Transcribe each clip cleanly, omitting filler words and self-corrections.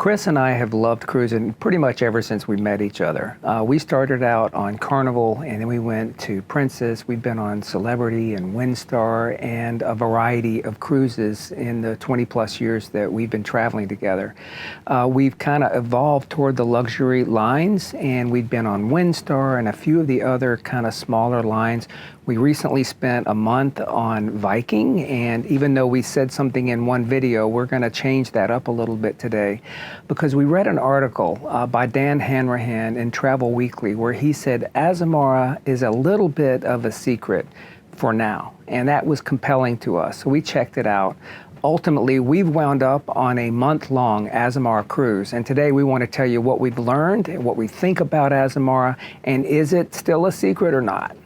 Chris and I have loved cruising pretty much ever since we met each other. We started out on Carnival, and then we went to Princess. We've been on Celebrity and Windstar and a variety of cruises in the 20 plus years that we've been traveling together. We've kind of evolved toward the luxury lines, and we've been on Windstar and a few of the other kind of smaller lines. We recently spent a month on Viking, and even though we said something in one video, we're going to change that up a little bit today, because we read an article by Dan Hanrahan in Travel Weekly where he said Azamara is a little bit of a secret for now, and that was compelling to us, so we checked it out. Ultimately, we've wound up on a month-long Azamara cruise, and today we want to tell you what we've learned and what we think about Azamara, and is it still a secret or not?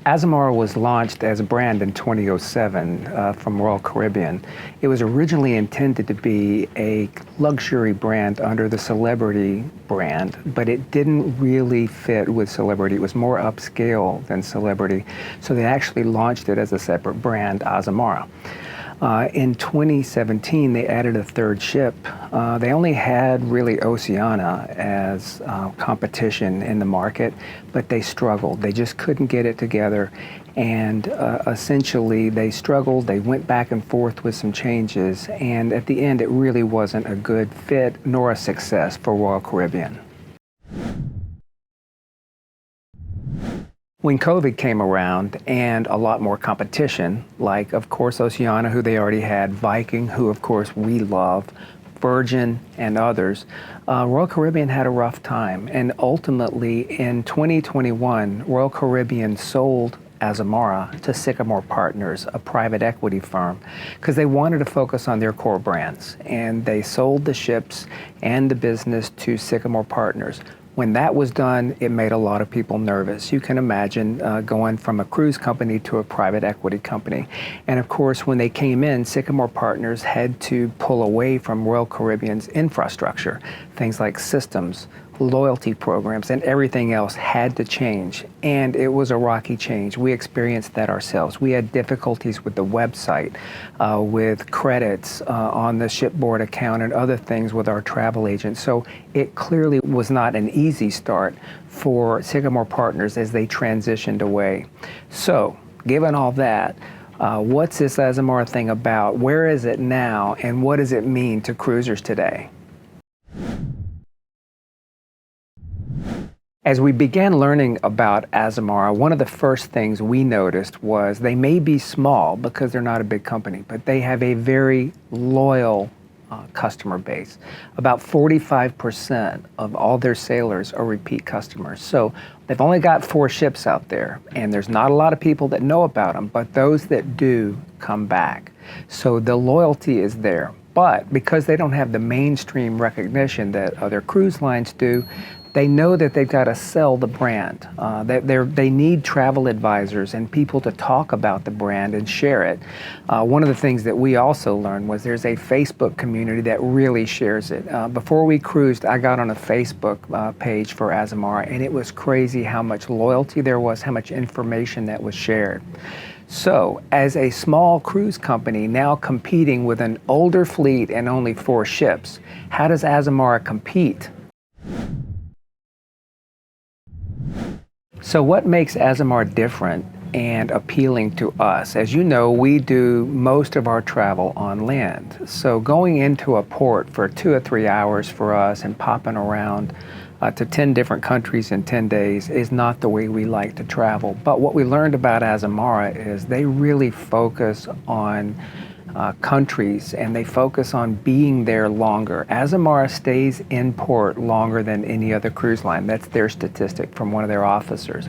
Azamara was launched as a brand in 2007 from Royal Caribbean. It was originally intended to be a luxury brand under the Celebrity brand, but it didn't really fit with Celebrity. It was more upscale than Celebrity, so they actually launched it as a separate brand, Azamara. In 2017, they added a third ship. They only had really Oceania as competition in the market, but they struggled. They just couldn't get it together, and essentially they struggled. They went back and forth with some changes, and at the end it really wasn't a good fit nor a success for Royal Caribbean. When COVID came around and a lot more competition, like of course Oceania, who they already had, Viking, who of course we love, Virgin and others, Royal Caribbean had a rough time. And ultimately in 2021, Royal Caribbean sold Azamara to Sycamore Partners, a private equity firm, because they wanted to focus on their core brands. And they sold the ships and the business to Sycamore Partners. When that was done, it made a lot of people nervous. You can imagine going from a cruise company to a private equity company. And of course, when they came in, Sycamore Partners had to pull away from Royal Caribbean's infrastructure. Things like systems, loyalty programs, and everything else had to change. And it was a rocky change. We experienced that ourselves. We had difficulties with the website, with credits on the shipboard account and other things with our travel agents. So it clearly was not an easy start for Sycamore Partners as they transitioned away. So given all that, what's this Azamara thing about? Where is it now? And what does it mean to cruisers today? As we began learning about Azamara, one of the first things we noticed was they may be small because they're not a big company, but they have a very loyal customer base. About 45% of all their sailors are repeat customers. So they've only got 4 ships out there, and there's not a lot of people that know about them, but those that do come back. So the loyalty is there. But because they don't have the mainstream recognition that other cruise lines do, they know that they've got to sell the brand. They need travel advisors and people to talk about the brand and share it. One of the things that we also learned was there's a Facebook community that really shares it. Before we cruised, I got on a Facebook page for Azamara, and it was crazy how much loyalty there was, how much information that was shared. So, as a small cruise company now competing with an older fleet and only 4 ships, how does Azamara compete? So what makes Azamara different and appealing to us? As you know, we do most of our travel on land. So going into a port for 2 or 3 hours for us and popping around to 10 different countries in 10 days is not the way we like to travel. But what we learned about Azamara is they really focus on countries, and they focus on being there longer. Azamara stays in port longer than any other cruise line. That's their statistic from one of their officers.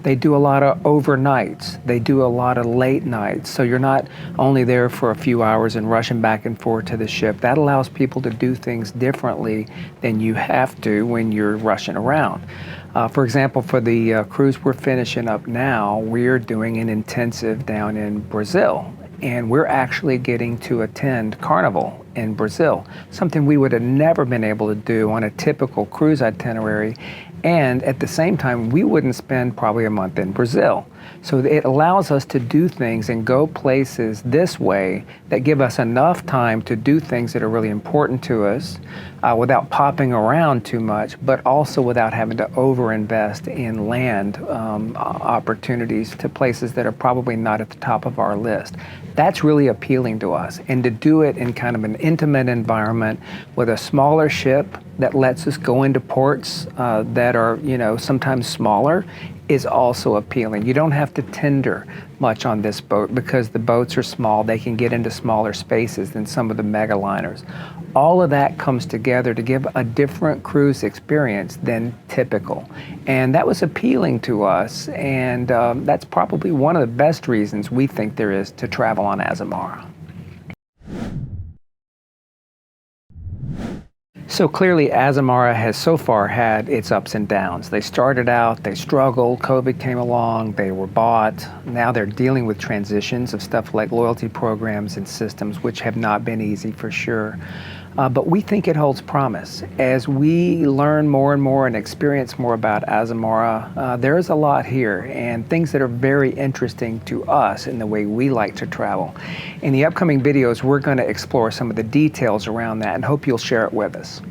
They do a lot of overnights. They do a lot of late nights. So you're not only there for a few hours and rushing back and forth to the ship. That allows people to do things differently than you have to when you're rushing around. For example, for the cruise we're finishing up now, we're doing an intensive down in Brazil. and we're actually getting to attend Carnival in Brazil, something we would have never been able to do on a typical cruise itinerary. And at the same time, we wouldn't spend probably a month in Brazil. So it allows us to do things and go places this way that give us enough time to do things that are really important to us without popping around too much, but also without having to overinvest in land opportunities to places that are probably not at the top of our list. That's really appealing to us. And to do it in kind of an intimate environment with a smaller ship that lets us go into ports that are, sometimes smaller is also appealing. You don't have to tender much on this boat because the boats are small. They can get into smaller spaces than some of the mega liners. All of that comes together to give a different cruise experience than typical. And that was appealing to us, and that's probably one of the best reasons we think there is to travel on Azamara. So clearly, Azamara has so far had its ups and downs. They started out, they struggled, COVID came along, they were bought. Now they're dealing with transitions of stuff like loyalty programs and systems, which have not been easy for sure. But we think it holds promise. As we learn more and more and experience more about Azamara, there is a lot here and things that are very interesting to us in the way we like to travel. In the upcoming videos, we're going to explore some of the details around that and hope you'll share it with us.